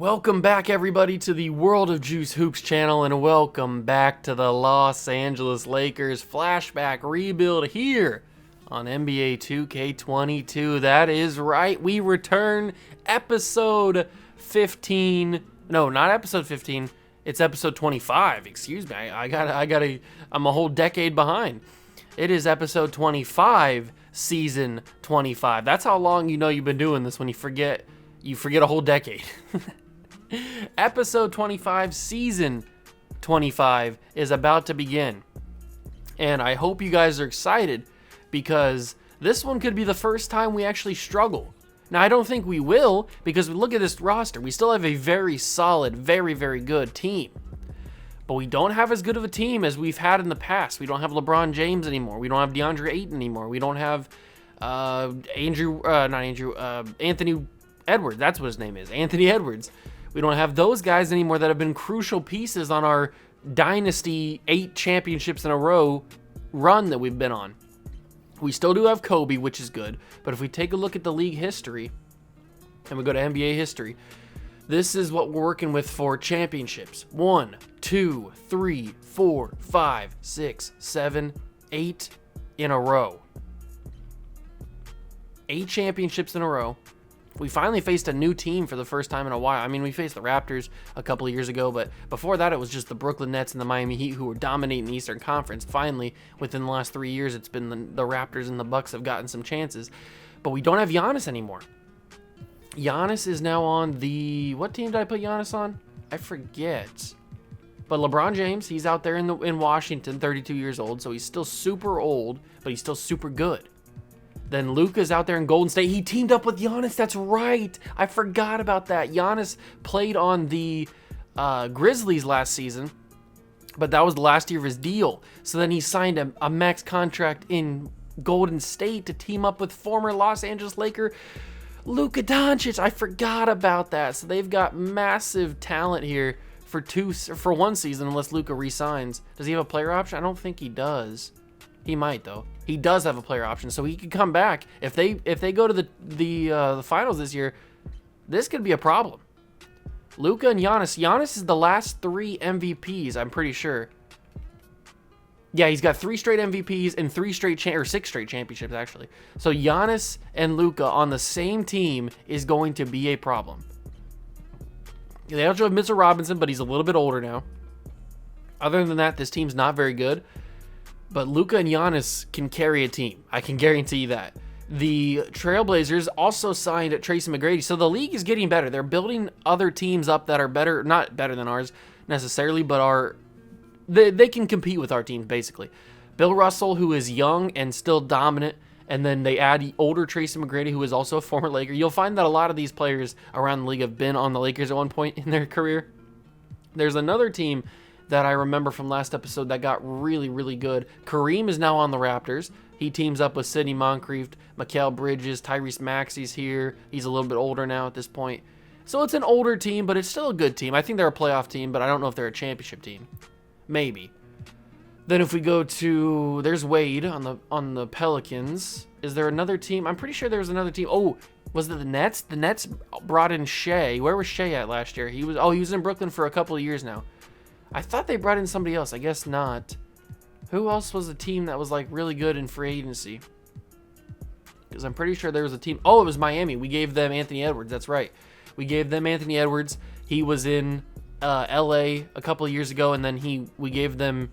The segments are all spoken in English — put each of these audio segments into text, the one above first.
Welcome back, everybody, to the World of Juice Hoops channel, and welcome back to the Los Angeles Lakers Flashback rebuild here on NBA 2K22. That is right, we return episode 15. No, not episode 15. It's episode 25. Excuse me. I'm a whole decade behind. It is episode 25, season 25. That's how long you know you've been doing this when you forget a whole decade. Episode 25, season 25 is about to begin. And I hope you guys are excited because this one could be the first time we actually struggle. Now, I don't think we will because we look at this roster. We still have a very solid, very, very good team. But we don't have as good of a team as we've had in the past. We don't have LeBron James anymore. We don't have DeAndre Ayton anymore. We don't have Anthony Edwards. That's what his name is, Anthony Edwards. We don't have those guys anymore that have been crucial pieces on our dynasty 8 championships in a row run that we've been on. We still do have Kobe, which is good. But if we take a look at the league history and we go to NBA history, this is what we're working with for championships. 1, 2, 3, 4, 5, 6, 7, 8 in a row. 8 championships in a row. We finally faced a new team for the first time in a while. I mean, we faced the Raptors a couple of years ago, but before that, it was just the Brooklyn Nets and the Miami Heat who were dominating the Eastern Conference. Finally, within the last 3 years, it's been the Raptors and the Bucks have gotten some chances. But we don't have Giannis anymore. Giannis is now on the... What team did I put Giannis on? I forget. But LeBron James, he's out there in Washington, 32 years old, so he's still super old, but he's still super good. Then Luka's out there in Golden State. He teamed up with Giannis. That's right. I forgot about that. Giannis played on the Grizzlies last season, but that was the last year of his deal. So then he signed a max contract in Golden State to team up with former Los Angeles Laker Luka Doncic. I forgot about that. So they've got massive talent here for one season, unless Luka re-signs. Does he have a player option? I don't think he does. He might, though. He does have a player option, so he could come back. If they go to the finals this year, this could be a problem. Luka and Giannis. Giannis is the last 3 MVPs, I'm pretty sure. Yeah, he's got 3 straight MVPs and 6 straight championships, actually. So Giannis and Luka on the same team is going to be a problem. They also have Mitchell Robinson, but he's a little bit older now. Other than that, this team's not very good. But Luka and Giannis can carry a team. I can guarantee you that. The Trailblazers also signed Tracy McGrady. So the league is getting better. They're building other teams up that are better, not better than ours necessarily, but they can compete with our team, basically. Bill Russell, who is young and still dominant, and then they add older Tracy McGrady, who is also a former Laker. You'll find that a lot of these players around the league have been on the Lakers at one point in their career. There's another team that I remember from last episode that got really, really good. Kareem is now on the Raptors. He teams up with Sidney Moncrief, Mikal Bridges, Tyrese Maxey's here. He's a little bit older now at this point. So it's an older team, but it's still a good team. I think they're a playoff team, but I don't know if they're a championship team. Maybe. Then if we go to... There's Wade on the Pelicans. Is there another team? I'm pretty sure there was another team. Oh, was it the Nets? The Nets brought in Shea. Where was Shea at last year? He was in Brooklyn for a couple of years now. I thought they brought in somebody else. I guess not. Who else was a team that was like really good in free agency? Because I'm pretty sure there was a team. Oh, it was Miami. We gave them Anthony Edwards. That's right. We gave them Anthony Edwards. He was in LA a couple of years ago, and then we gave them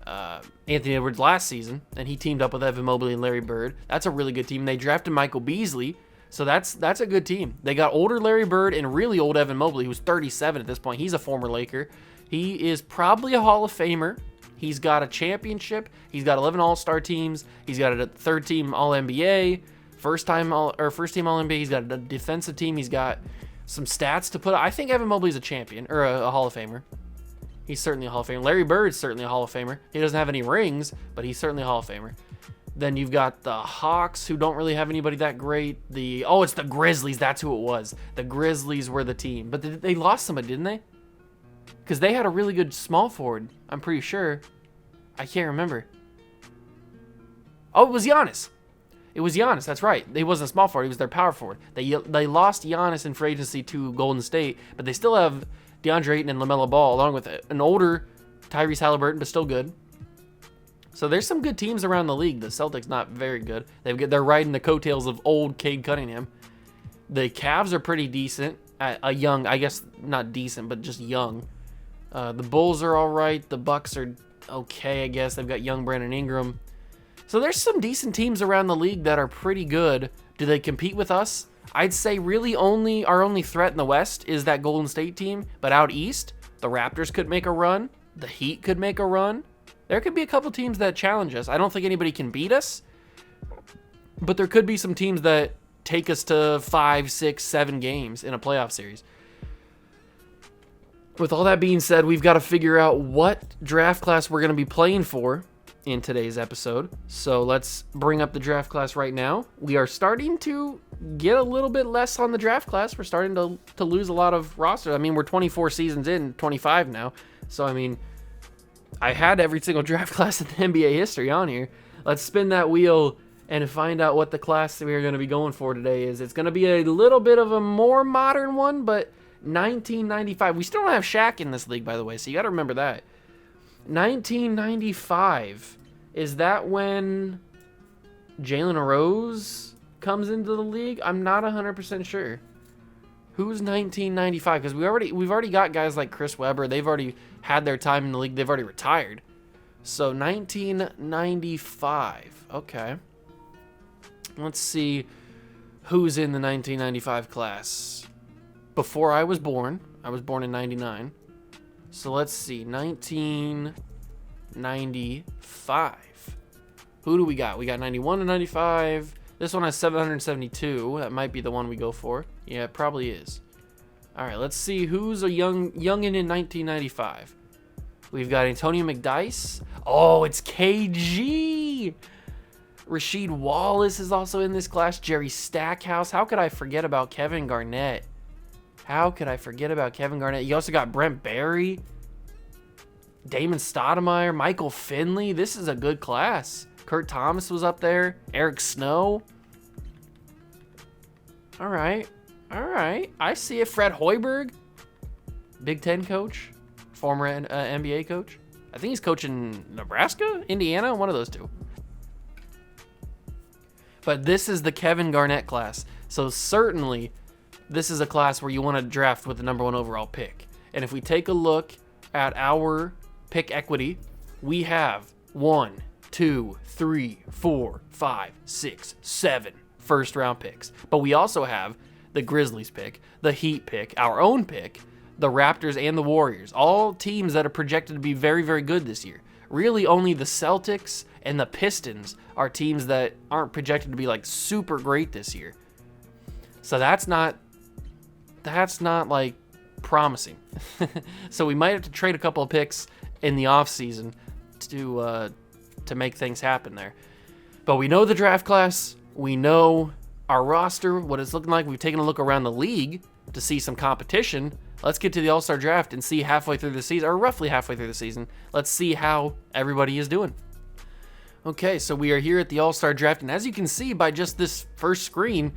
Anthony Edwards last season, and he teamed up with Evan Mobley and Larry Bird. That's a really good team. They drafted Michael Beasley, so that's a good team. They got older Larry Bird and really old Evan Mobley, who's 37 at this point. He's a former Laker. He is probably a Hall of Famer. He's got a championship. He's got 11 All-Star teams. He's got a third-team All-NBA, first-team All-NBA. He's got a defensive team. He's got some stats to put. I think Evan Mobley's a champion or a Hall of Famer. He's certainly a Hall of Famer. Larry Bird's certainly a Hall of Famer. He doesn't have any rings, but he's certainly a Hall of Famer. Then you've got the Hawks, who don't really have anybody that great. It's the Grizzlies. That's who it was. The Grizzlies were the team. But they lost somebody, didn't they? Because they had a really good small forward, I'm pretty sure. I can't remember. Oh, it was Giannis. It was Giannis. That's right. He wasn't a small forward. He was their power forward. They lost Giannis in free agency to Golden State, but they still have DeAndre Ayton and LaMelo Ball, along with an older Tyrese Halliburton, but still good. So there's some good teams around the league. The Celtics not very good. They're riding the coattails of old Cade Cunningham. The Cavs are pretty decent. A young, I guess not decent, but just young. The Bulls are all right. The Bucks are okay, I guess. They've got young Brandon Ingram. So there's some decent teams around the league that are pretty good. Do they compete with us? I'd say really our only threat in the West is that Golden State team. But out East, the Raptors could make a run. The Heat could make a run. There could be a couple teams that challenge us. I don't think anybody can beat us. But there could be some teams that take us to 5, 6, 7 games in a playoff series. With all that being said, we've got to figure out what draft class we're going to be playing for in today's episode. So let's bring up the draft class right now. We are starting to get a little bit less on the draft class. We're starting to lose a lot of rosters. I mean, we're 24 seasons in, 25 now. So, I mean, I had every single draft class in the NBA history on here. Let's spin that wheel and find out what the class we are going to be going for today is. It's going to be a little bit of a more modern one, but 1995. We still don't have Shaq in this league, by the way, so you got to remember that. 1995. Is that when Jalen Rose comes into the league? I'm not 100% sure. Who's 1995? Because we've already got guys like Chris Webber. They've already had their time in the league. They've already retired. So 1995. Okay. Let's see who's in the 1995 class. Before I was born. I was born in 99. So let's see. 1995. Who do we got? We got 91 to 95. This one has 772. That might be the one we go for. Yeah, it probably is. All right, let's see who's a youngin' in 1995. We've got Antonio McDyess. Oh, it's KG. Rasheed Wallace is also in this class. Jerry Stackhouse. How could I forget about Kevin Garnett? You also got Brent Barry, Damon Stoudemire, Michael Finley. This is a good class. Kurt Thomas was up there. Eric Snow. All right. I see it. Fred Hoiberg, Big Ten coach, former NBA coach. I think he's coaching Nebraska, Indiana, one of those two. But this is the Kevin Garnett class. So certainly this is a class where you want to draft with the number 1 overall pick. And if we take a look at our pick equity, we have 1, 2, 3, 4, 5, 6, 7 first round picks. But we also have the Grizzlies pick, the Heat pick, our own pick, the Raptors, and the Warriors. All teams that are projected to be very, very good this year. Really only the Celtics and the Pistons are teams that aren't projected to be like super great this year. So that's not like promising. So we might have to trade a couple of picks in the offseason to make things happen there. But we know the draft class. We know our roster, what it's looking like. We've taken a look around the league to see some competition. Let's get to the All-Star draft and see halfway through the season, or roughly halfway through the season. Let's see how everybody is doing. Okay, so we are here at the All-Star draft, and as you can see by just this first screen,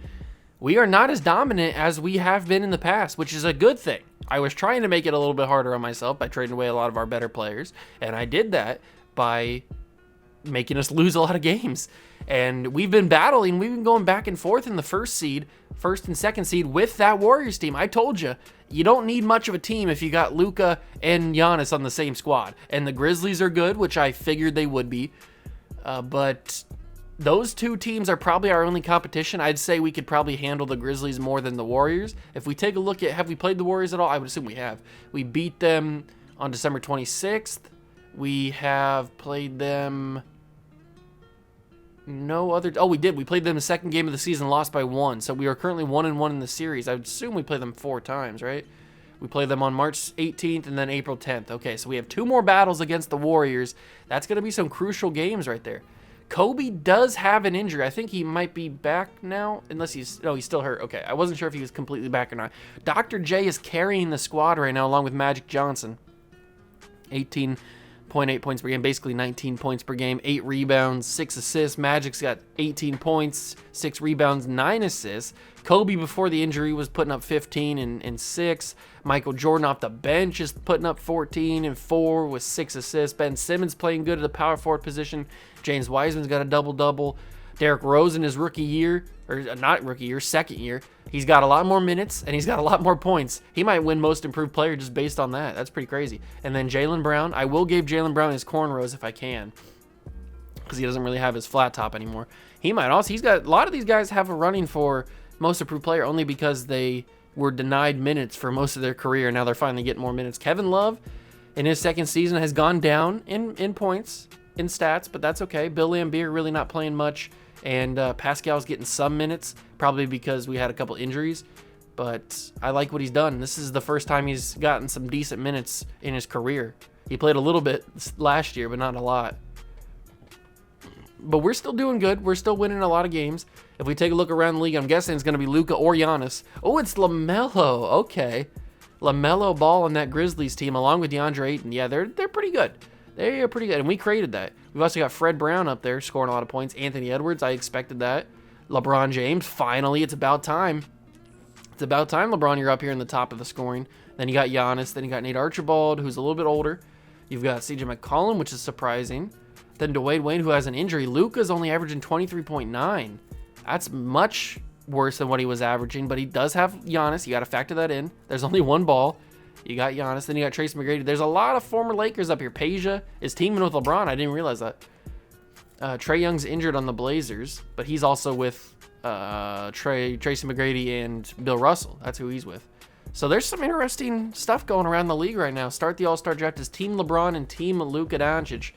we are not as dominant as we have been in the past, which is a good thing. I was trying to make it a little bit harder on myself by trading away a lot of our better players, and I did that by making us lose a lot of games. And we've been battling. We've been going back and forth in the first and second seed with that Warriors team. I told you, you don't need much of a team if you got Luka and Giannis on the same squad. And the Grizzlies are good, which I figured they would be. But those two teams are probably our only competition. I'd say we could probably handle the Grizzlies more than the Warriors. If we take a look at, have we played the Warriors at all? I would assume we have. We beat them on December 26th. We have played them... we did. We played them the second game of the season, lost by 1. So we are currently 1-1 in the series. I would assume we played them 4 times, right? We played them on March 18th and then April 10th. Okay, so we have 2 more battles against the Warriors. That's going to be some crucial games right there. Kobe does have an injury. I think he might be back now, unless he's still hurt. Okay, I wasn't sure if he was completely back or not. Dr. J is carrying the squad right now along with Magic Johnson. 18 0.8 points per game, basically 19 points per game, 8 rebounds, 6 assists. Magic's got 18 points, 6 rebounds, 9 assists. Kobe, before the injury, was putting up 15 and 6. Michael Jordan off the bench is putting up 14 and 4 with 6 assists. Ben Simmons playing good at the power forward position. James Wiseman's got a double-double. Derrick Rose in his rookie year, or not rookie year, second year, he's got a lot more minutes and he's got a lot more points. He might win most improved player just based on that. That's pretty crazy. And then Jaylen Brown, I will give Jaylen Brown his cornrows if I can, because he doesn't really have his flat top anymore. He might also, he's got, a lot of these guys have a running for most improved player only because they were denied minutes for most of their career. Now they're finally getting more minutes. Kevin Love in his second season has gone down in points, in stats, but that's okay. Bill Laimbeer really not playing much. And Pascal's getting some minutes, probably because we had a couple injuries. But I like what he's done. This is the first time he's gotten some decent minutes in his career. He played a little bit last year, but not a lot. But we're still doing good. We're still winning a lot of games. If we take a look around the league, I'm guessing it's going to be Luka or Giannis. Oh, it's LaMelo. Okay. LaMelo Ball on that Grizzlies team, along with DeAndre Ayton. Yeah, they're pretty good. They're pretty good, and we created that. We've also got Fred Brown up there scoring a lot of points. Anthony Edwards, I expected that. LeBron James, finally, it's about time. It's about time, LeBron, you're up here in the top of the scoring. Then you got Giannis. Then you got Nate Archibald, who's a little bit older. You've got CJ McCollum, which is surprising. Then Dwayne Wade, who has an injury. Luka's only averaging 23.9. That's much worse than what he was averaging, but he does have Giannis. You got to factor that in. There's only one ball. You got Giannis, then you got Tracy McGrady. There's a lot of former Lakers up here. Peja is teaming with LeBron. I didn't realize that. Trae Young's injured on the Blazers, but he's also with Tracy McGrady and Bill Russell. That's who he's with. So there's some interesting stuff going around the league right now. Start the All-Star draft is Team LeBron and Team Luka Doncic.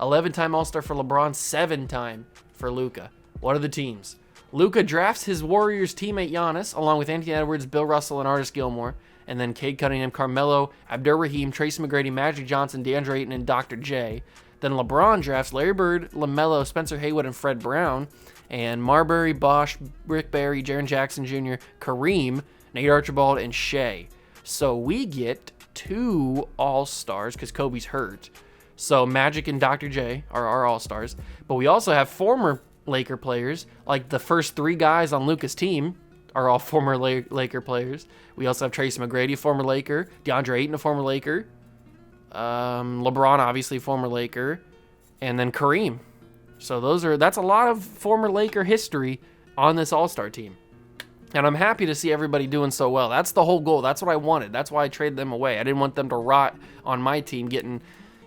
11-time All-Star for LeBron, 7-time for Luka. What are the teams? Luka drafts his Warriors teammate Giannis, along with Anthony Edwards, Bill Russell, and Artis Gilmore. And then Cade Cunningham, Carmelo, Abdur-Rahim, Tracy McGrady, Magic Johnson, DeAndre Ayton, and Dr. J. Then LeBron drafts Larry Bird, LaMelo, Spencer Haywood, and Fred Brown. And Marbury, Bosch, Rick Barry, Jaren Jackson Jr., Kareem, Nate Archibald, and Shea. So we get 2 All-Stars because Kobe's hurt. So Magic and Dr. J are our All-Stars. But we also have former Laker players, like the first 3 guys on Luka's team are all former Laker players. We also have Tracy McGrady, former Laker. DeAndre Ayton, a former Laker. LeBron, obviously, former Laker. And then Kareem. So that's a lot of former Laker history on this All-Star team. And I'm happy to see everybody doing so well. That's the whole goal. That's what I wanted. That's why I traded them away. I didn't want them to rot on my team getting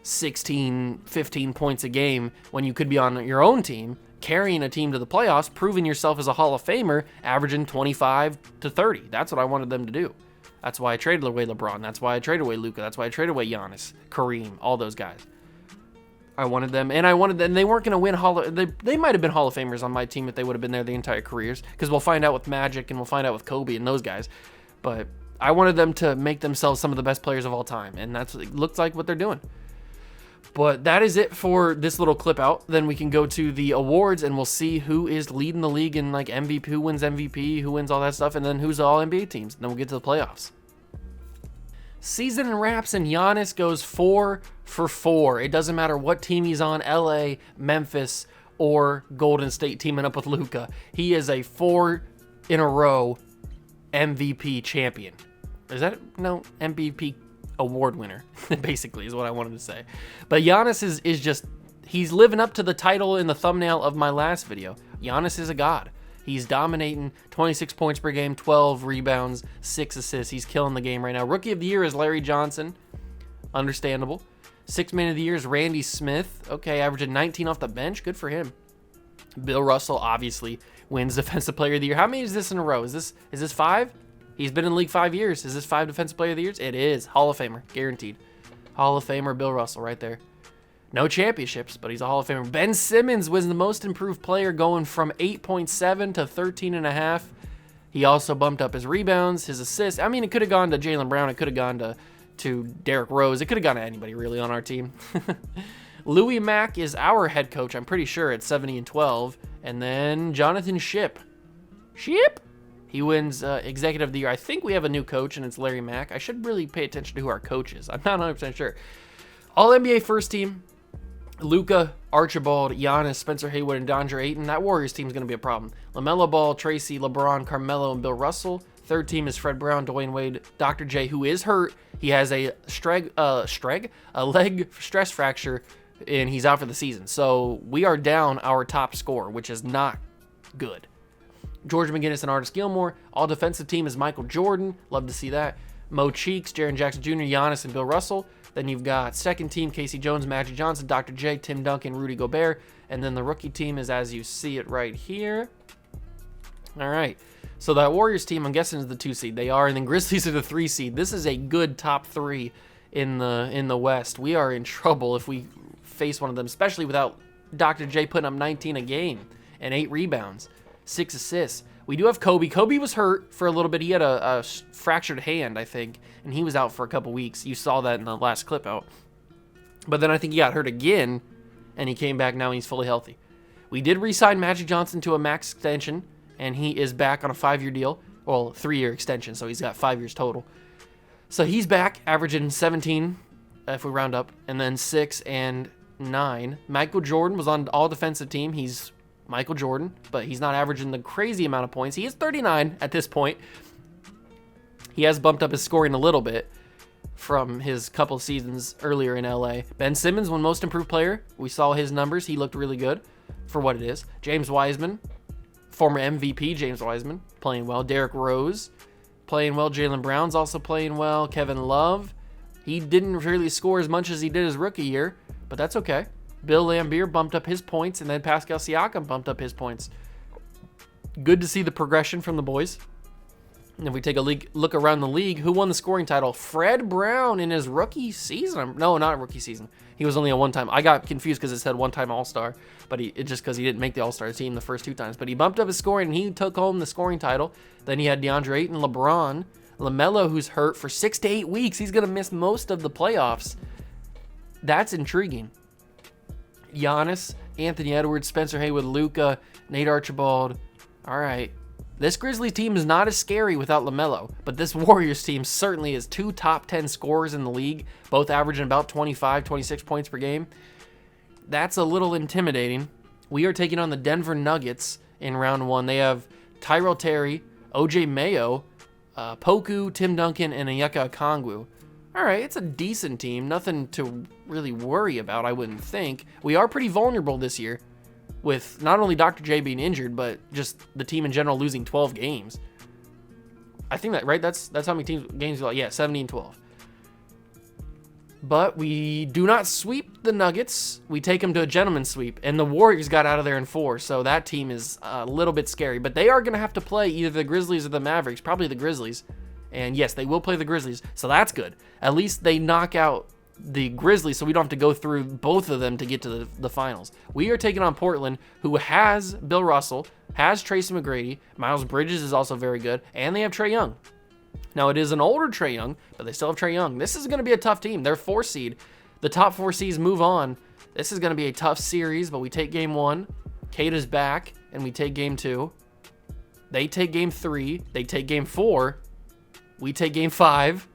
16, 15 points a game when you could be on your own team, carrying a team to the playoffs, proving yourself as a Hall of Famer, averaging 25 to 30. That's what I wanted them to do. That's why I traded away LeBron. That's why I traded away Luka. That's why I traded away Giannis, Kareem, all those guys. I wanted them, and they weren't going to win they might have been Hall of Famers on my team if they would have been there the entire careers, because we'll find out with Magic and we'll find out with Kobe and those guys. But I wanted them to make themselves some of the best players of all time, and that's what it looks like what they're doing. But that is it for this little clip out. Then we can go to the awards, and we'll see who is leading the league in like MVP, who wins MVP, who wins all that stuff, and then who's the All-NBA teams. And then we'll get to the playoffs. Season and wraps, and Giannis goes 4 for 4. It doesn't matter what team he's on, LA, Memphis, or Golden State teaming up with Luka. He is a 4 in a row MVP champion. Is that no MVP award winner? Basically is what I wanted to say. But Giannis is just, he's living up to the title in the thumbnail of my last video. Giannis is a god. He's dominating, 26 points per game, 12 rebounds, 6 assists. He's killing the game right now. Rookie of the year is Larry Johnson. Understandable. Sixth man of the year is Randy Smith. Okay, averaging 19 off the bench. Good for him. Bill Russell obviously wins Defensive Player of the Year. How many is this in a row? Is this 5? He's been in the league 5 years. Is this 5 Defensive Player of the Years? It is. Hall of Famer, guaranteed. Hall of Famer Bill Russell right there. No championships, but he's a Hall of Famer. Ben Simmons was the most improved player, going from 8.7 to 13.5. He also bumped up his rebounds, his assists. I mean, it could have gone to Jaylen Brown. It could have gone to Derrick Rose. It could have gone to anybody really on our team. Louis Mack is our head coach, I'm pretty sure, at 70-12. And then Jonathan Shipp. He wins Executive of the Year. I think we have a new coach, and it's Larry Mack. I should really pay attention to who our coach is. I'm not 100% sure. All NBA first team, Luka, Archibald, Giannis, Spencer Haywood, and DeAndre Ayton. That Warriors team is going to be a problem. LaMelo Ball, Tracy, LeBron, Carmelo, and Bill Russell. Third team is Fred Brown, Dwayne Wade, Dr. J, who is hurt. He has a leg stress fracture, and he's out for the season. So we are down our top scorer, which is not good. George McGinnis and Artis Gilmore. All defensive team is Michael Jordan. Love to see that. Mo Cheeks, Jaren Jackson Jr., Giannis, and Bill Russell. Then you've got second team, Casey Jones, Magic Johnson, Dr. J, Tim Duncan, Rudy Gobert. And then the rookie team is as you see it right here. All right. So that Warriors team, I'm guessing, is the 2 seed. They are. And then Grizzlies are the 3 seed. This is a good top 3 in the West. We are in trouble if we face one of them, especially without Dr. J putting up 19 a game and 8 rebounds, 6 assists. We do have Kobe. Kobe was hurt for a little bit. He had a fractured hand, I think, and he was out for a couple weeks. You saw that in the last clip out. But then I think he got hurt again, and he came back now and he's fully healthy. We did re-sign Magic Johnson to a max extension, and he is back on a 5-year deal. Well, 3-year extension, so he's got 5 years total. So he's back, averaging 17, if we round up, and then 6 and 9. Michael Jordan was on all defensive team. He's Michael Jordan, but he's not averaging the crazy amount of points. He is 39 at this point. He has bumped up his scoring a little bit from his couple seasons earlier in LA. Ben Simmons won most improved player. We saw his numbers. He looked really good for what it is. James Wiseman, former MVP James Wiseman, playing well. Derrick Rose, playing well. Jaylen Brown's also playing well. Kevin Love, he didn't really score as much as he did his rookie year, but that's okay. Bill Laimbeer bumped up his points, and then Pascal Siakam bumped up his points. Good to see the progression from the boys. And if we take a look around the league, who won the scoring title? Fred Brown in his rookie season. No, not rookie season. He was only a one-time. I got confused because it said one-time All-Star, but just because he didn't make the All-Star team the first 2 times. But he bumped up his scoring, and he took home the scoring title. Then he had DeAndre Ayton, LeBron, LaMelo, who's hurt for 6 to 8 weeks. He's going to miss most of the playoffs. That's intriguing. Giannis, Anthony Edwards, Spencer Haywood, Luka, Nate Archibald. All right. This Grizzlies team is not as scary without LaMelo, but this Warriors team certainly is 2 top 10 scorers in the league, both averaging about 25, 26 points per game. That's a little intimidating. We are taking on the Denver Nuggets in round 1. They have Tyrell Terry, OJ Mayo, Poku, Tim Duncan, and Onyeka Okongwu. All right, it's a decent team. Nothing to really worry about, I wouldn't think. We are pretty vulnerable this year with not only Dr. J being injured, but just the team in general losing 12 games. I think that, right? That's how many games we lost. Yeah, 17-12. But we do not sweep the Nuggets. We take them to a gentleman's sweep, and the Warriors got out of there in 4, so that team is a little bit scary. But they are going to have to play either the Grizzlies or the Mavericks, probably the Grizzlies. And yes, they will play the Grizzlies, so that's good. At least they knock out the Grizzlies, so we don't have to go through both of them to get to the finals. We are taking on Portland, who has Bill Russell, has Tracy McGrady, Miles Bridges is also very good, and they have Trae Young. Now, it is an older Trae Young, but they still have Trae Young. This is going to be a tough team. They're 4 seed. The top 4 seeds move on. This is going to be a tough series, but we take game 1. Kate is back, and we take game 2. They take game 3. They take game 4. We take game 5,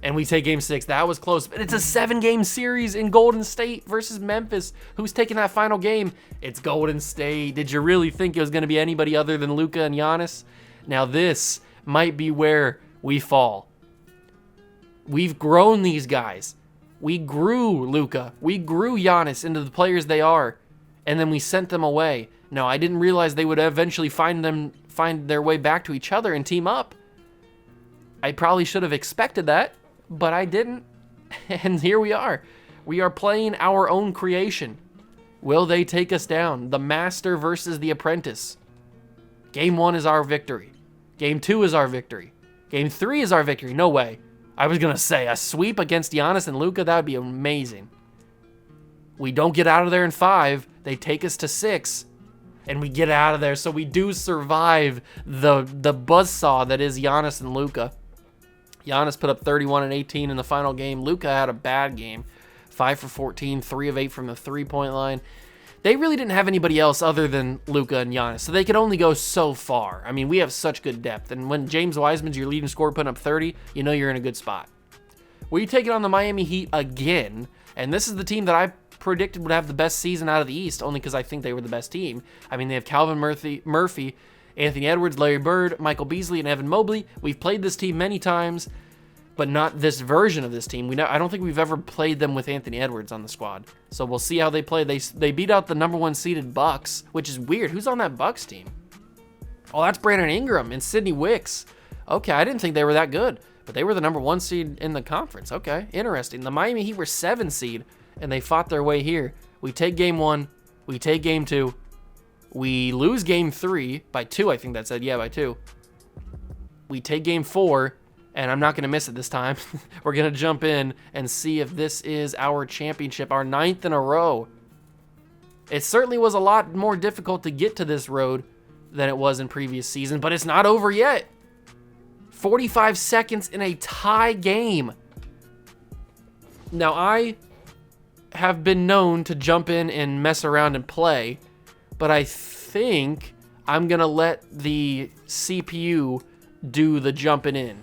and we take game 6. That was close, but it's a 7-game series in Golden State versus Memphis. Who's taking that final game? It's Golden State. Did you really think it was going to be anybody other than Luka and Giannis? Now this might be where we fall. We've grown these guys. We grew Luka. We grew Giannis into the players they are, and then we sent them away. Now, I didn't realize they would eventually find their way back to each other and team up. I probably should have expected that, but I didn't. And here we are. We are playing our own creation. Will they take us down? The master versus the apprentice. Game 1 is our victory. Game 2 is our victory. Game 3 is our victory. No way. I was going to say a sweep against Giannis and Luka, that would be amazing. We don't get out of there in 5. They take us to 6. And we get out of there. So we do survive the buzzsaw that is Giannis and Luka. Giannis put up 31 and 18 in the final game. Luka had a bad game. 5 for 14, 3 of 8 from the three-point line. They really didn't have anybody else other than Luka and Giannis, so they could only go so far. I mean, we have such good depth, and when James Wiseman's your leading scorer putting up 30, you know you're in a good spot. We're taking on the Miami Heat again, And this is the team that I predicted would have the best season out of the East, only because I think they were the best team. I mean, they have Calvin Murphy, Anthony Edwards, Larry Bird, Michael Beasley, and Evan Mobley. We've played this team many times, but not this version of this team. I don't think we've ever played them with Anthony Edwards on the squad. So we'll see how they play. They beat out the number 1 seeded Bucks, which is weird. Who's on that Bucks team? Oh, that's Brandon Ingram and Sidney Wicks. Okay, I didn't think they were that good, but they were the number 1 seed in the conference. Okay, interesting. The Miami Heat were 7 seed, and they fought their way here. We take game 1. We take game 2. We lose game 3 by 2, I think that said. Yeah, by 2. We take game 4. And I'm not going to miss it this time. We're going to jump in and see if this is our championship, our 9th in a row. It certainly was a lot more difficult to get to this road than it was in previous seasons, but it's not over yet. 45 seconds in a tie game. Now, I have been known to jump in and mess around and play, but I think I'm going to let the CPU do the jumping in.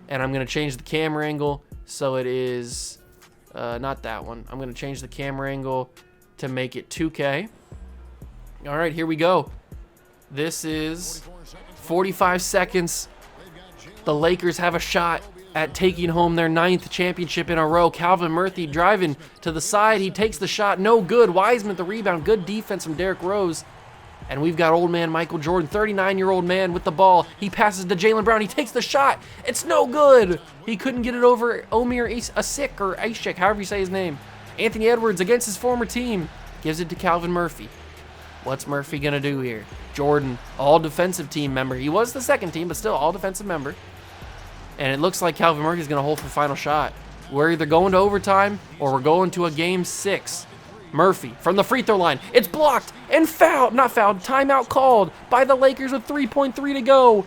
And I'm going to change the camera angle so it is not that one. I'm going to change the camera angle to make it 2K. All right, here we go. This is 45 seconds. The Lakers have a shot at taking home their 9th championship in a row. Calvin Murphy driving to the side. He takes the shot. No good. Wiseman the rebound. Good defense from Derrick Rose. And we've got old man Michael Jordan, 39-year-old man with the ball. He passes to Jaylen Brown. He takes the shot. It's no good. He couldn't get it over Omer Asik or Ashik, however you say his name. Anthony Edwards against his former team. Gives it to Calvin Murphy. What's Murphy going to do here? Jordan, all defensive team member. He was the second team, but still all defensive member. And it looks like Calvin Murphy is going to hold for the final shot. We're either going to overtime or we're going to a game 6. Murphy from the free throw line. It's blocked and fouled. Not fouled. Timeout called by the Lakers with 3.3 to go.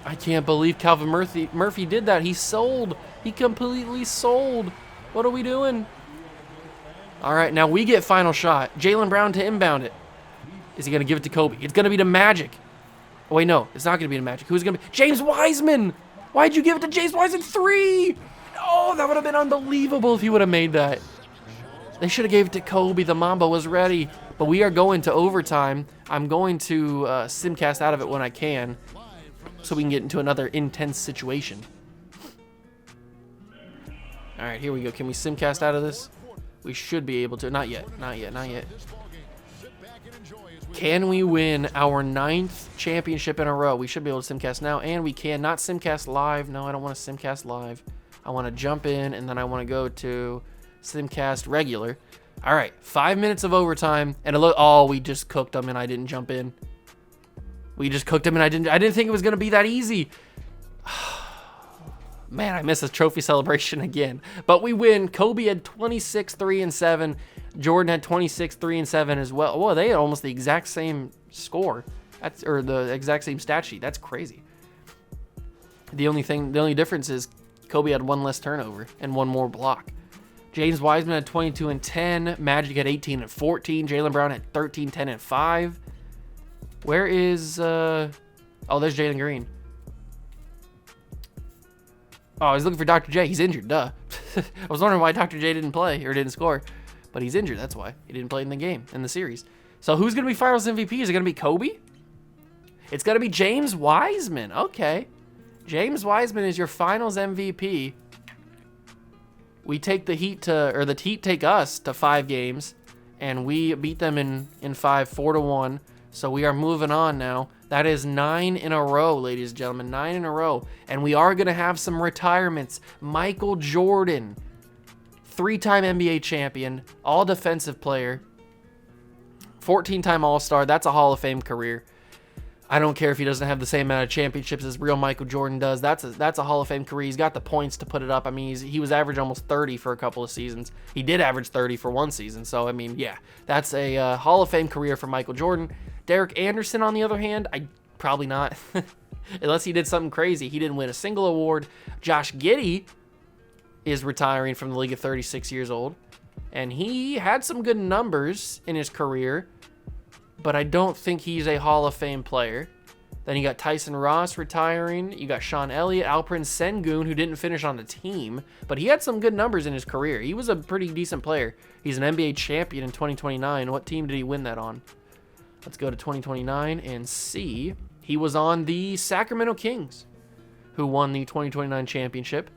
I can't believe Calvin Murphy did that. He sold. He completely sold. What are we doing? All right, now we get final shot. Jaylen Brown to inbound it. Is he going to give it to Kobe? It's going to be to Magic. Oh, wait, no. It's not going to be to Magic. Who's going to be? James Wiseman. Why'd you give it to James Wiseman? 3. Oh, that would have been unbelievable if he would have made that. They should have gave it to Kobe. The Mamba was ready. But we are going to overtime. I'm going to simcast out of it when I can so we can get into another intense situation. All right, here we go. Can we simcast out of this? We should be able to. Not yet. Not yet. Not yet. Can we win our 9th championship in a row? We should be able to simcast now. And we can not simcast live. No, I don't want to simcast live. I want to jump in, and then I want to go to simcast regular. All right, 5 minutes of overtime, and we just cooked them, and I didn't jump in. We just cooked them, and I didn't think it was gonna be that easy. Man, I missed a trophy celebration again. But we win. Kobe had 26, 3, and 7. Jordan had 26, 3, and 7 as well. Whoa, they had almost the exact same score. Or the exact same stat sheet. That's crazy. The only difference is Kobe had 1 less turnover and 1 more block. James Wiseman had 22 and 10. Magic had 18 and 14. Jaylen Brown had 13, 10, and 5. Where is... Oh, there's Jalen Green. Oh, I was looking for Dr. J. He's injured, duh. I was wondering why Dr. J didn't play or didn't score. But he's injured, that's why. He didn't play in the game, in the series. So who's going to be Finals MVP? Is it going to be Kobe? It's going to be James Wiseman. Okay. James Wiseman is your Finals MVP. We take the Heat the Heat take us to 5 games, and we beat them in 5, 4-1. So we are moving on now. That is 9 in a row, ladies and gentlemen, 9 in a row. And we are going to have some retirements. Michael Jordan, 3-time NBA champion, all defensive player, 14-time All-Star. That's a Hall of Fame career. I don't care if he doesn't have the same amount of championships as real Michael Jordan does. That's a Hall of Fame career. He's got the points to put it up. I mean, he was average almost 30 for a couple of seasons. He did average 30 for one season. So, I mean, yeah, that's a Hall of Fame career for Michael Jordan. Derek Anderson, on the other hand, probably not. Unless he did something crazy. He didn't win a single award. Josh Giddey is retiring from the league at 36 years old. And he had some good numbers in his career, but I don't think he's a Hall of Fame player. Then you got Tyson Ross retiring. You got Sean Elliott, Alperen Sengun, who didn't finish on the team, but he had some good numbers in his career. He was a pretty decent player. He's an NBA champion in 2029. What team did he win that on? Let's go to 2029 and see. He was on the Sacramento Kings, who won the 2029 championship.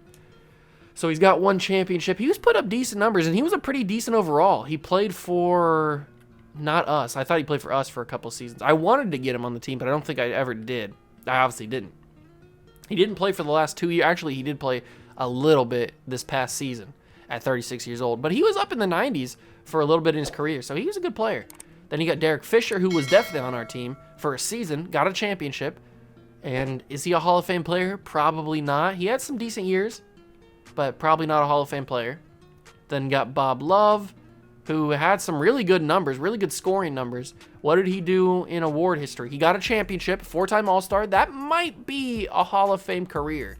So he's got one championship. He was put up decent numbers, and he was a pretty decent overall. He played for... not us. I thought he played for us for a couple seasons. I wanted to get him on the team, but I don't think I ever did. I obviously didn't. He didn't play for the last 2 years. Actually, he did play a little bit this past season at 36 years old. But he was up in the 90s for a little bit in his career, so he was a good player. Then you got Derek Fisher, who was definitely on our team for a season, got a championship. And is he a Hall of Fame player? Probably not. He had some decent years, but probably not a Hall of Fame player. Then you got Bob Love, who had some really good numbers, really good scoring numbers. What did he do in award history? He got a championship, 4-time All-Star. That might be a Hall of Fame career.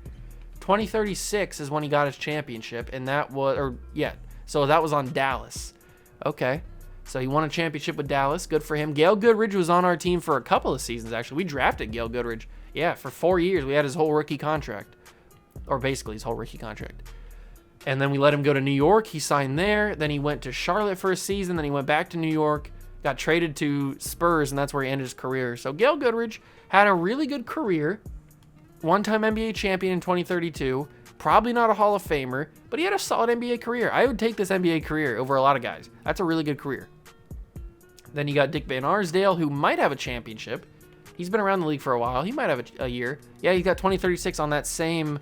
2036 is when he got his championship, and that was, so that was on Dallas. Okay, so he won a championship with Dallas. Good for him. Gail Goodridge was on our team for a couple of seasons, actually. We drafted Gail Goodridge. Yeah, for 4 years. We had his whole rookie contract, or basically his whole rookie contract. And then we let him go to New York. He signed there. Then he went to Charlotte for a season. Then he went back to New York, got traded to Spurs, and that's where he ended his career. So Gail Goodridge had a really good career. One-time NBA champion in 2032. Probably not a Hall of Famer, but he had a solid NBA career. I would take this NBA career over a lot of guys. That's a really good career. Then you got Dick Van Arsdale, who might have a championship. He's been around the league for a while. He might have a year. Yeah, he got 2036 on that same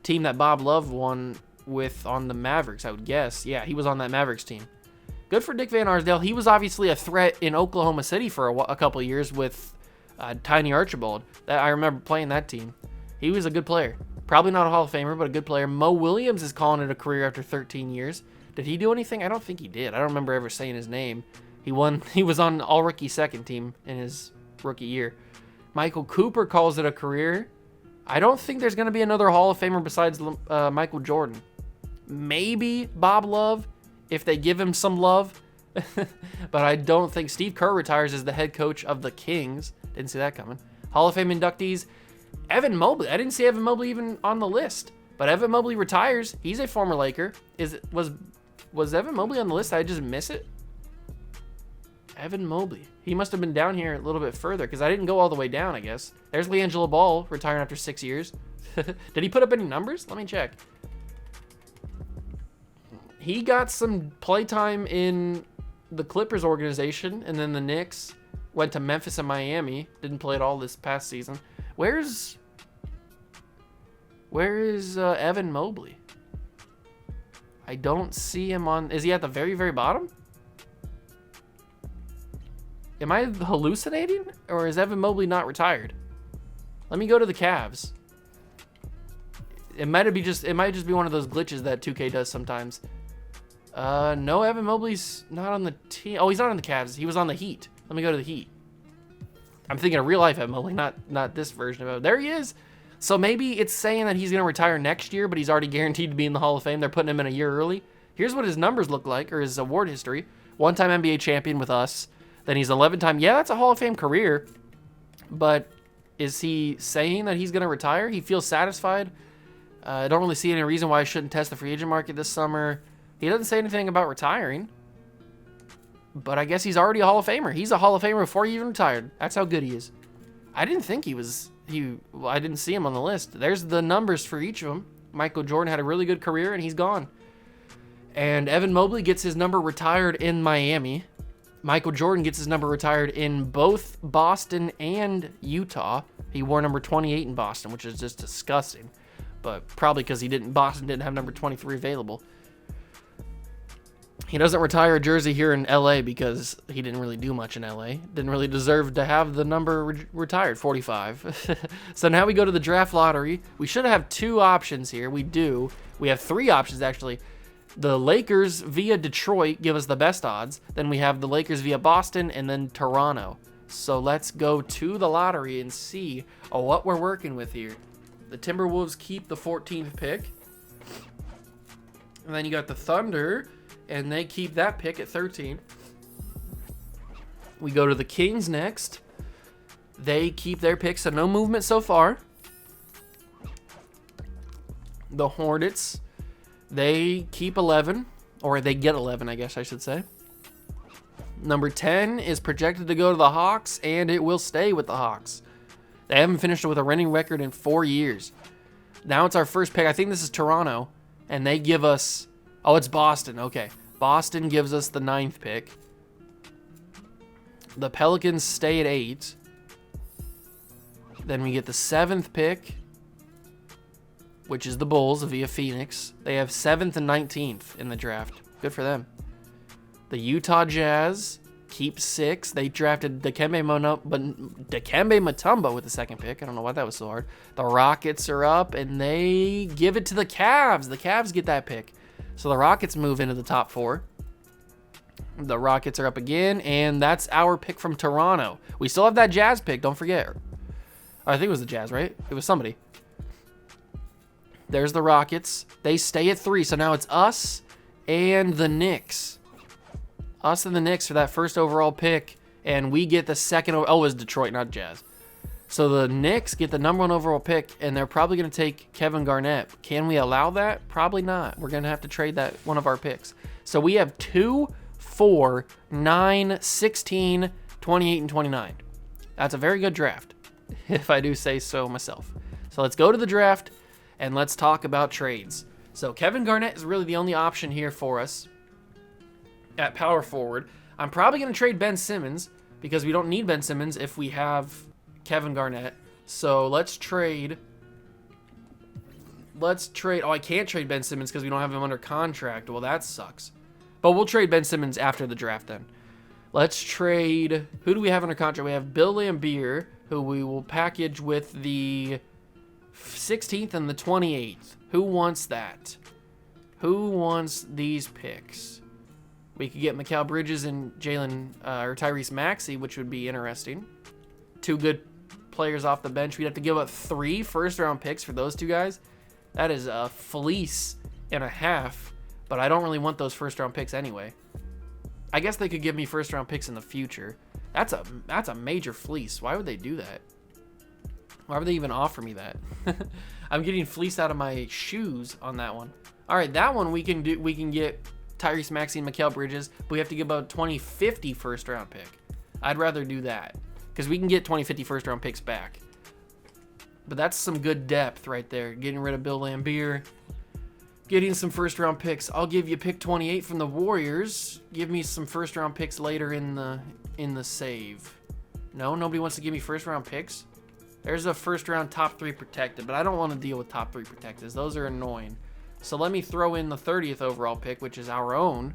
team that Bob Love won with on the Mavericks, I would guess. Yeah, he was on that Mavericks team. Good for Dick Van Arsdale. He was obviously a threat in Oklahoma City for a couple of years with Tiny Archibald. I remember playing that team. He was a good player. Probably not a Hall of Famer, but a good player. Mo Williams is calling it a career after 13 years. Did he do anything? I don't think he did. I don't remember ever saying his name. He was on All-Rookie second team in his rookie year. Michael Cooper calls it a career. I don't think there's going to be another Hall of Famer besides Michael Jordan. Maybe Bob Love, if they give him some love. But I don't think Steve Kerr retires as the head coach of the Kings. Didn't see that coming. Hall of Fame inductees, Evan Mobley. I didn't see Evan Mobley even on the list. But Evan Mobley retires. He's a former Laker. Was Evan Mobley on the list? Did I just miss it? Evan Mobley. He must have been down here a little bit further because I didn't go all the way down, I guess. There's LiAngelo Ball retiring after 6 years. Did he put up any numbers? Let me check. He got some playtime in the Clippers organization, and then the Knicks. Went to Memphis and Miami. Didn't play at all this past season. Where is Evan Mobley? I don't see him on... Is he at the very, very bottom? Am I hallucinating? Or is Evan Mobley not retired? Let me go to the Cavs. It might just be one of those glitches that 2K does sometimes. No, Evan Mobley's not on the team. Oh, he's not on the Cavs. He was on the Heat. Let me go to the Heat. I'm thinking of real life Evan Mobley, not this version of him. There he is. So maybe it's saying that he's going to retire next year, but he's already guaranteed to be in the Hall of Fame. They're putting him in a year early. Here's what his numbers look like, or his award history. One-time NBA champion with us. Then he's 11-time. Yeah, that's a Hall of Fame career. But is he saying that he's going to retire? He feels satisfied. I don't really see any reason why I shouldn't test the free agent market this summer. He doesn't say anything about retiring. But I guess he's already a Hall of Famer. He's a Hall of Famer before he even retired. That's how good he is. I didn't think he was... I didn't see him on the list. There's the numbers for each of them. Michael Jordan had a really good career, and he's gone. And Evan Mobley gets his number retired in Miami. Michael Jordan gets his number retired in both Boston and Utah. He wore number 28 in Boston, which is just disgusting. But probably because Boston didn't have number 23 available. He doesn't retire a jersey here in LA because he didn't really do much in LA. Didn't really deserve to have the number retired, 45. So now we go to the draft lottery. We should have two options here. We do. We have three options, actually. The Lakers via Detroit give us the best odds. Then we have the Lakers via Boston and then Toronto. So let's go to the lottery and see what we're working with here. The Timberwolves keep the 14th pick. And then you got the Thunder, and they keep that pick at 13. We go to the Kings next. They keep their picks, so no movement so far. The Hornets, they keep 11, or they get 11, I guess I should say. Number 10 is projected to go to the Hawks, and it will stay with the Hawks. They haven't finished with a winning record in 4 years. Now it's our first pick. I think this is Toronto, and they give us... Oh, it's Boston. Okay. Boston gives us the 9th pick. The Pelicans stay at 8. Then we get the 7th pick, which is the Bulls via Phoenix. They have 7th and 19th in the draft. Good for them. The Utah Jazz keep 6. They drafted Dikembe Mutombo with the 2nd pick. I don't know why that was so hard. The Rockets are up, and they give it to the Cavs. The Cavs get that pick. So the Rockets move into the top 4. The Rockets are up again, and that's our pick from Toronto. We still have that Jazz pick, don't forget. I think it was the Jazz, right? It was somebody. There's the Rockets. They stay at 3, so now it's us and the Knicks. Us and the Knicks for that first overall pick, and we get the second. Oh, it was Detroit, not Jazz. So the Knicks get the number 1 overall pick, and they're probably going to take Kevin Garnett. Can we allow that? Probably not. We're going to have to trade that one of our picks. So we have 2, 4, 9, 16, 28, and 29. That's a very good draft, if I do say so myself. So let's go to the draft, and let's talk about trades. So Kevin Garnett is really the only option here for us at power forward. I'm probably going to trade Ben Simmons because we don't need Ben Simmons if we have Kevin Garnett. So let's trade. Oh, I can't trade Ben Simmons because we don't have him under contract. Well, that sucks. But we'll trade Ben Simmons after the draft then. Let's trade. Who do we have under contract? We have Bill Laimbeer, who we will package with the 16th and the 28th. Who wants that? Who wants these picks? We could get Mikal Bridges and Tyrese Maxey, which would be interesting. 2 good players off the bench. We'd have to give up 3 first-round picks for those 2 guys. That is a fleece and a half, but I don't really want those first-round picks anyway. I guess they could give me first-round picks in the future. That's a major fleece. Why would they do that? Why would they even offer me that? I'm getting fleeced out of my shoes on that one. All right, that one we can do. We can get Tyrese Maxey and Mikal Bridges, but we have to give about 2050 first-round pick. I'd rather do that because we can get 2050 first-round picks back. But that's some good depth right there. Getting rid of Bill Laimbeer, getting some first-round picks. I'll give you pick 28 from the Warriors. Give me some first-round picks later in the save. No, nobody wants to give me first-round picks. There's a first-round top 3 protected, but I don't want to deal with top 3 protecteds. Those are annoying. So let me throw in the 30th overall pick, which is our own,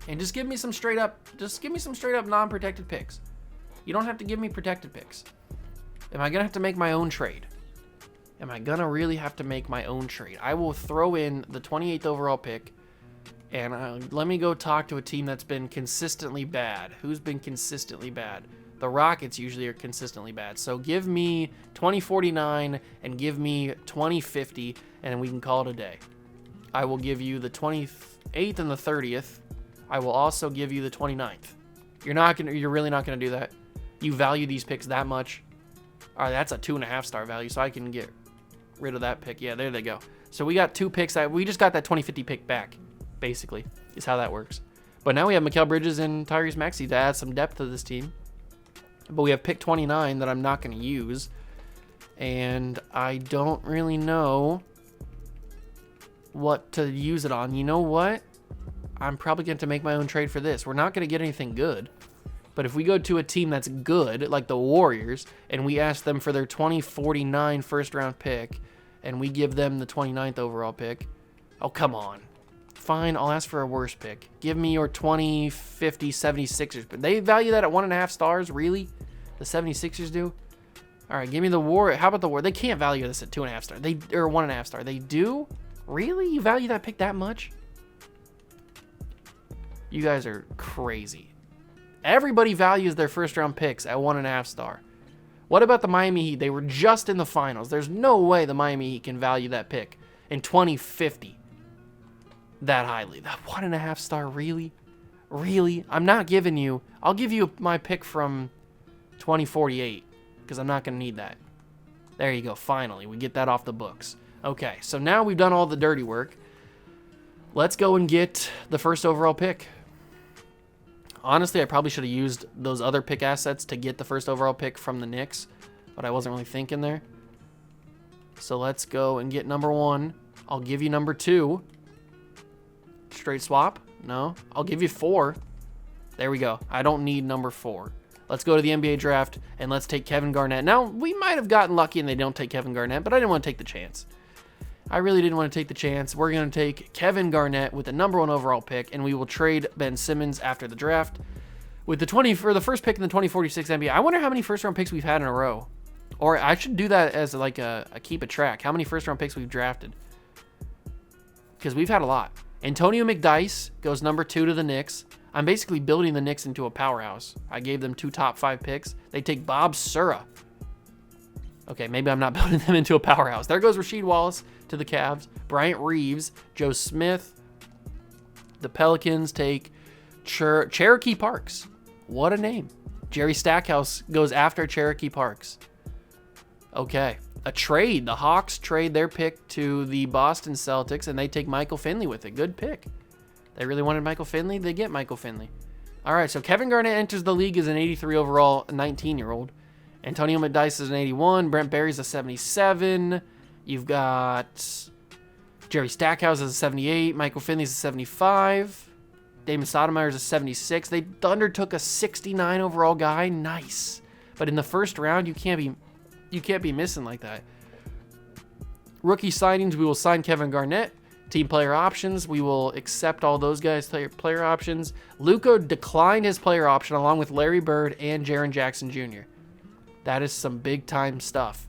and just give me some straight up non-protected picks. You don't have to give me protected picks. Am I gonna have to make my own trade? Am I gonna really have to make my own trade? I will throw in the 28th overall pick, and let me go talk to a team that's been consistently bad. Who's been consistently bad? The Rockets usually are consistently bad. So give me 2049 and give me 2050, and we can call it a day. I will give you the 28th and the 30th. I will also give you the 29th. You're really not gonna do that. You value these picks that much. All right, that's a 2.5 star value, so I can get rid of that pick. Yeah, there they go. So we got 2 picks. We just got that 2050 pick back, basically, is how that works. But now we have Mikal Bridges and Tyrese Maxey to add some depth to this team. But we have pick 29 that I'm not going to use. And I don't really know what to use it on. You know what? I'm probably going to make my own trade for this. We're not going to get anything good. But if we go to a team that's good, like the Warriors, and we ask them for their 2049 first-round pick, and we give them the 29th overall pick, oh, come on. Fine, I'll ask for a worse pick. Give me your 2050 76ers. But they value that at 1.5 stars, really? The 76ers do? All right, give me the War. How about the War? They can't value this at 2.5 stars. Or 1.5 star. They do? Really? You value that pick that much? You guys are crazy. Everybody values their first-round picks at 1.5 star. What about the Miami Heat? They were just in the finals. There's no way the Miami Heat can value that pick in 2050 that highly. That 1.5 star, really? Really? I'm not giving you... I'll give you my pick from 2048, because I'm not going to need that. There you go. Finally, we get that off the books. Okay, so now we've done all the dirty work. Let's go and get the first overall pick. Honestly, I probably should have used those other pick assets to get the first overall pick from the Knicks, but I wasn't really thinking there. So let's go and get number 1. I'll give you number 2. Straight swap? No. I'll give you 4. There we go. I don't need number 4. Let's go to the NBA draft, and let's take Kevin Garnett. Now, we might have gotten lucky and they don't take Kevin Garnett, but I didn't want to take the chance. I really didn't want to take the chance. We're going to take Kevin Garnett with the number 1 overall pick, and we will trade Ben Simmons after the draft. With the first pick in the 2046 NBA, I wonder how many first-round picks we've had in a row. Or I should do that as like a keep a track. How many first-round picks we've drafted. Because we've had a lot. Antonio McDyess goes number 2 to the Knicks. I'm basically building the Knicks into a powerhouse. I gave them 2 top 5 picks. They take Bob Sura. Okay, maybe I'm not building them into a powerhouse. There goes Rasheed Wallace to the Cavs. Bryant Reeves, Joe Smith. The Pelicans take Cherokee Parks. What a name. Jerry Stackhouse goes after Cherokee Parks. Okay, a trade. The Hawks trade their pick to the Boston Celtics, and they take Michael Finley with it. Good pick. They really wanted Michael Finley. They get Michael Finley. All right, so Kevin Garnett enters the league as an 83 overall 19-year-old. Antonio McDyess is an 81. Brent Berry's a 77. You've got Jerry Stackhouse is a 78. Michael Finley's a 75. Damon Stoudemire's a 76. They Thunder took a 69 overall guy. Nice. But in the first round, you can't be missing like that. Rookie signings, we will sign Kevin Garnett. Team player options, we will accept all those guys' player options. Luka declined his player option along with Larry Bird and Jaren Jackson Jr. That is some big-time stuff.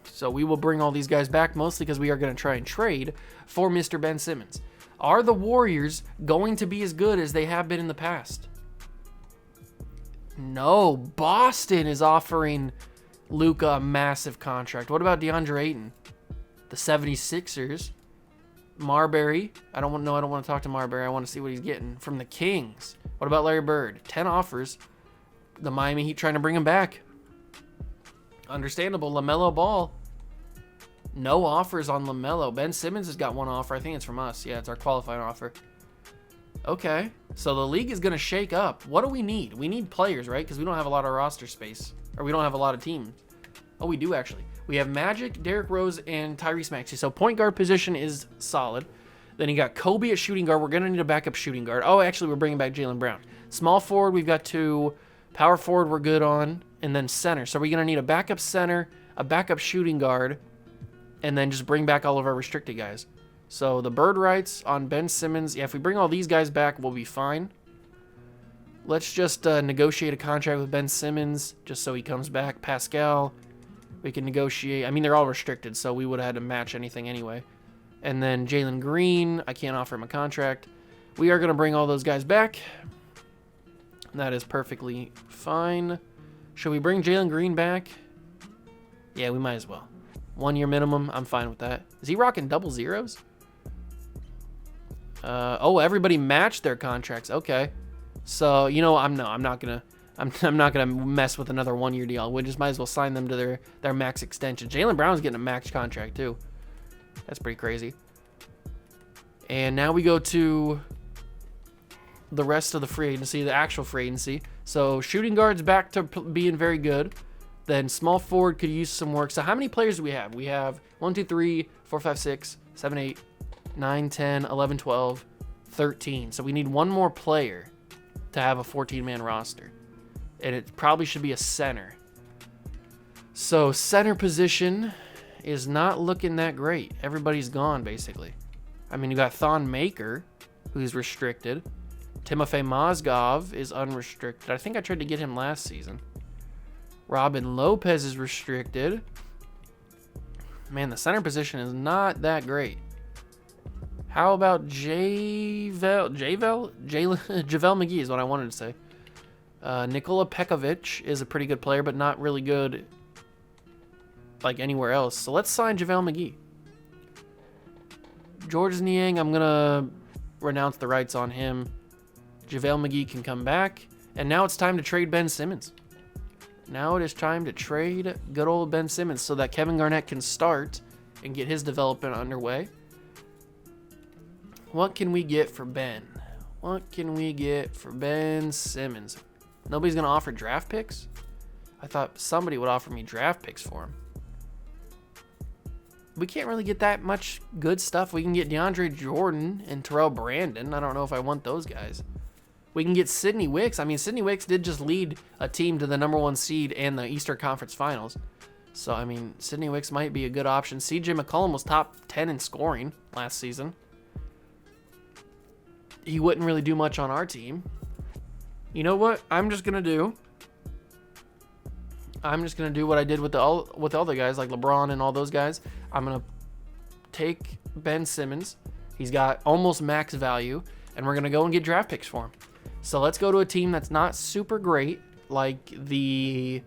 So we will bring all these guys back, mostly because we are going to try and trade for Mr. Ben Simmons. Are the Warriors going to be as good as they have been in the past? No. Boston is offering Luka a massive contract. What about DeAndre Ayton? The 76ers. Marbury. I don't want to talk to Marbury. I want to see what he's getting from the Kings. What about Larry Bird? 10 offers. The Miami Heat trying to bring him back. Understandable. LaMelo Ball. No offers on LaMelo. Ben Simmons has got 1 offer. I think it's from us. Yeah, it's our qualifying offer. Okay. So the league is going to shake up. What do we need? We need players, right? Because we don't have a lot of roster space. Or we don't have a lot of teams. Oh, we do actually. We have Magic, Derrick Rose, and Tyrese Maxey. So point guard position is solid. Then you got Kobe at shooting guard. We're going to need a backup shooting guard. Oh, actually, we're bringing back Jaylen Brown. Small forward, we've got 2. Power forward, we're good on. And then center. So we're going to need a backup center, a backup shooting guard, and then just bring back all of our restricted guys. So the bird rights on Ben Simmons. Yeah, if we bring all these guys back, we'll be fine. Let's just negotiate a contract with Ben Simmons just so he comes back. Pascal, we can negotiate. I mean, they're all restricted, so we would have had to match anything anyway. And then Jalen Green, I can't offer him a contract. We are going to bring all those guys back. That is perfectly fine. Should we bring Jalen Green back? Yeah, we might as well. 1 year minimum. I'm fine with that. Is he rocking double zeros? Oh, everybody matched their contracts. Okay. So, you know, I'm not gonna mess with another 1 year deal. We just might as well sign them to their max extension. Jaylen Brown's getting a max contract too. That's pretty crazy. And now we go to the rest of the free agency, the actual free agency. So shooting guard's back to being very good. Then small forward could use some work. So how many players do we have? We have 1, 2, 3, 4, 5, 6, 7, 8, 9, 10, 11, 12, 13. So we need 1 more player to have a 14-man roster. And it probably should be a center. So center position is not looking that great. Everybody's gone, basically. I mean, you got Thon Maker, who's restricted. Timofey Mozgov is unrestricted. I think I tried to get him last season. Robin Lopez is restricted. Man, the center position is not that great. How about JaVale McGee is what I wanted to say. Nikola Pekovic is a pretty good player, but not really good like anywhere else. So let's sign JaVale McGee. Georges Niang, I'm going to renounce the rights on him. JaVale McGee can come back. And now it's time to trade Ben Simmons. Now it is time to trade good old Ben Simmons so that Kevin Garnett can start and get his development underway. What can we get for Ben? What can we get for Ben Simmons? Nobody's going to offer draft picks? I thought somebody would offer me draft picks for him. We can't really get that much good stuff. We can get DeAndre Jordan and Terrell Brandon. I don't know if I want those guys. We can get Sidney Wicks. I mean, Sidney Wicks did just lead a team to the #1 seed and the Eastern Conference Finals. So, I mean, Sidney Wicks might be a good option. CJ McCollum was top 10 in scoring last season. He wouldn't really do much on our team. You know what I'm just going to do? I'm just going to do what I did with all the guys, like LeBron and all those guys. I'm going to take Ben Simmons. He's got almost max value, and we're going to go and get draft picks for him. So let's go to a team that's not super great, like the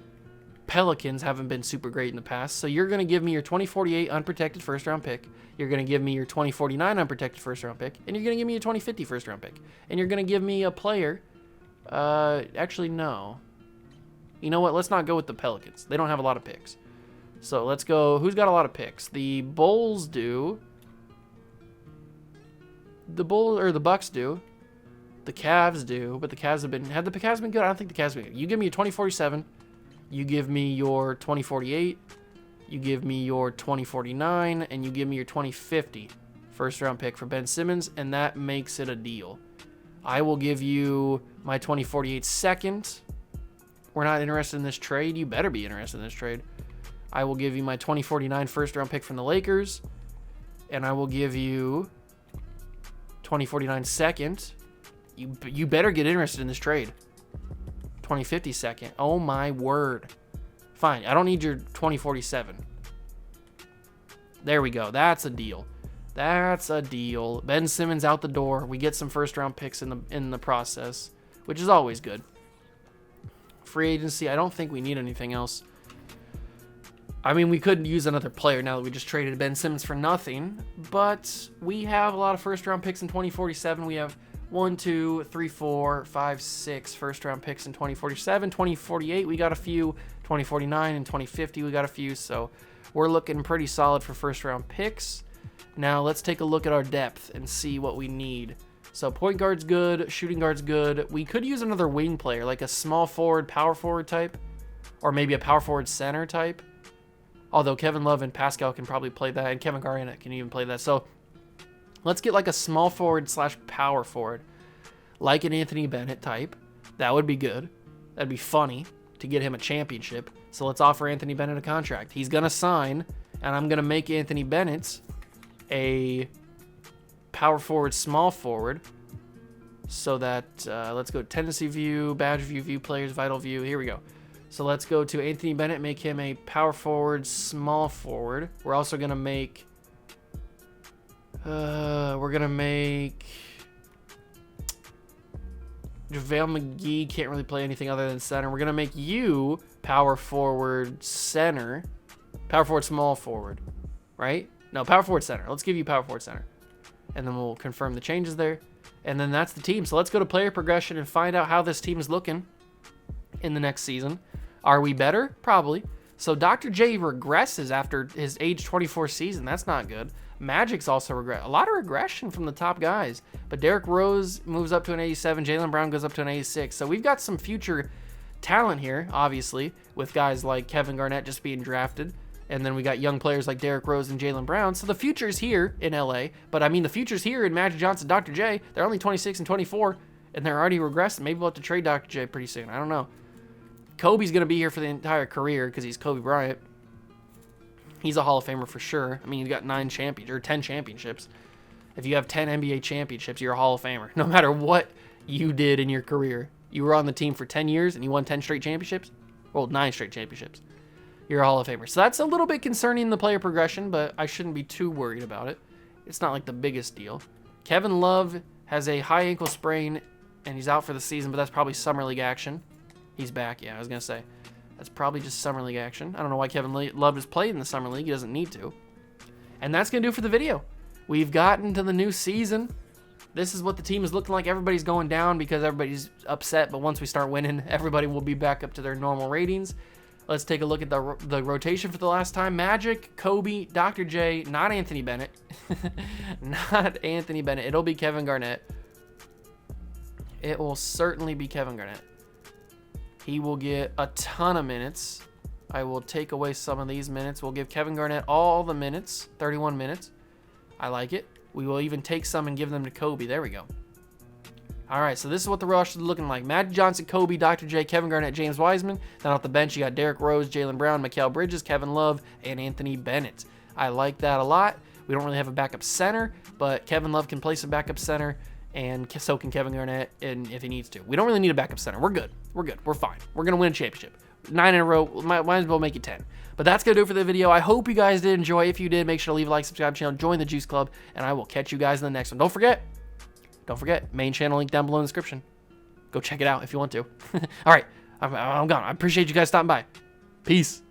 Pelicans haven't been super great in the past. So you're going to give me your 2048 unprotected first-round pick. You're going to give me your 2049 unprotected first-round pick. And you're going to give me a 2050 first-round pick. And you're going to give me a player. Actually, no. You know what? Let's not go with the Pelicans. They don't have a lot of picks. So let's go. Who's got a lot of picks? The Bulls do. The Bucks do. The Cavs do. But the Cavs have the Cavs been good? I don't think the Cavs have been good. You give me a 2047. You give me your 2048. You give me your 2049. And you give me your 2050 first-round pick for Ben Simmons. And that makes it a deal. I will give you my 2048 second. We're not interested in this trade. You better be interested in this trade. I will give you my 2049 first-round pick from the Lakers. And I will give you 2049 second. You better get interested in this trade. 2050 second. Oh, my word. Fine. I don't need your 2047. There we go. That's a deal. That's a deal. Ben Simmons out the door. We get some first-round picks in the process, which is always good. Free agency, I don't think we need anything else. I mean, we could use another player now that we just traded Ben Simmons for nothing, but we have a lot of first-round picks in 2047. We have 1, 2, 3, 4, 5, 6 first-round picks in 2047. 2048, we got a few. 2049 and 2050, we got a few. So we're looking pretty solid for first-round picks. Now let's take a look at our depth and see what we need. So point guard's good, shooting guard's good. We could use another wing player, like a small forward, power forward type, or maybe a power forward center type. Although Kevin Love and Pascal can probably play that, and Kevin Garnett can even play that. So let's get like a small forward / power forward, like an Anthony Bennett type. That would be good. That'd be funny to get him a championship. So let's offer Anthony Bennett a contract. He's going to sign, and I'm going to make Anthony Bennett a power forward, small forward, so that let's go tendency view, badge view players, vital view. Here we go. So let's go to Anthony Bennett, make him a power forward, small forward. We're also going to make JaVale McGee can't really play anything other than center. We're going to make you power forward center, power forward small forward, right? No, power forward center. Let's give you power forward center. And then we'll confirm the changes there. And then that's the team. So let's go to player progression and find out how this team is looking in the next season. Are we better? Probably. So Dr. J regresses after his age 24 season. That's not good. Magic's also regret. A lot of regression from the top guys. But Derrick Rose moves up to an 87. Jaylen Brown goes up to an 86. So we've got some future talent here, obviously, with guys like Kevin Garnett just being drafted. And then we got young players like Derrick Rose and Jaylen Brown. So the future's here in LA. But I mean, the future's here in Magic Johnson, Dr. J. They're only 26 and 24, and they're already regressing. Maybe we'll have to trade Dr. J pretty soon. I don't know. Kobe's going to be here for the entire career because he's Kobe Bryant. He's a Hall of Famer for sure. I mean, he's got 10 championships. If you have 10 NBA championships, you're a Hall of Famer. No matter what you did in your career. You were on the team for 10 years and you won 10 straight championships? Well, 9 straight championships. You're a Hall of Famer. So that's a little bit concerning in the player progression, but I shouldn't be too worried about it. It's not like the biggest deal. Kevin Love has a high ankle sprain, and he's out for the season, but that's probably Summer League action. He's back, yeah, I was going to say. That's probably just Summer League action. I don't know why Kevin Love has played in the Summer League. He doesn't need to. And that's going to do it for the video. We've gotten to the new season. this is what the team is looking like. Everybody's going down because everybody's upset, but once we start winning, everybody will be back up to their normal ratings. Let's take a look at the rotation for the last time. Magic, Kobe, Dr. J, not Anthony Bennett. Not Anthony Bennett. It'll be Kevin Garnett. It will certainly be Kevin Garnett. He will get a ton of minutes. I will take away some of these minutes. We'll give Kevin Garnett all the minutes, 31 minutes. I like it. We will even take some and give them to Kobe. There we go. All right, so this is what the rush is looking like. Magic Johnson, Kobe, Dr. J, Kevin Garnett, James Wiseman. Then off the bench, you got Derrick Rose, Jaylen Brown, Mikal Bridges, Kevin Love, and Anthony Bennett. I like that a lot. We don't really have a backup center, but Kevin Love can play some backup center, and so can Kevin Garnett, and if he needs to. We don't really need a backup center. We're good. We're good. We're fine. We're going to win a championship. 9 in a row. Might as well make it 10. But that's going to do it for the video. I hope you guys did enjoy. If you did, make sure to leave a like, subscribe to the channel, join the Juice Club, and I will catch you guys in the next one. Don't forget, main channel link down below in the description. Go check it out if you want to. All right, I'm gone. I appreciate you guys stopping by. Peace.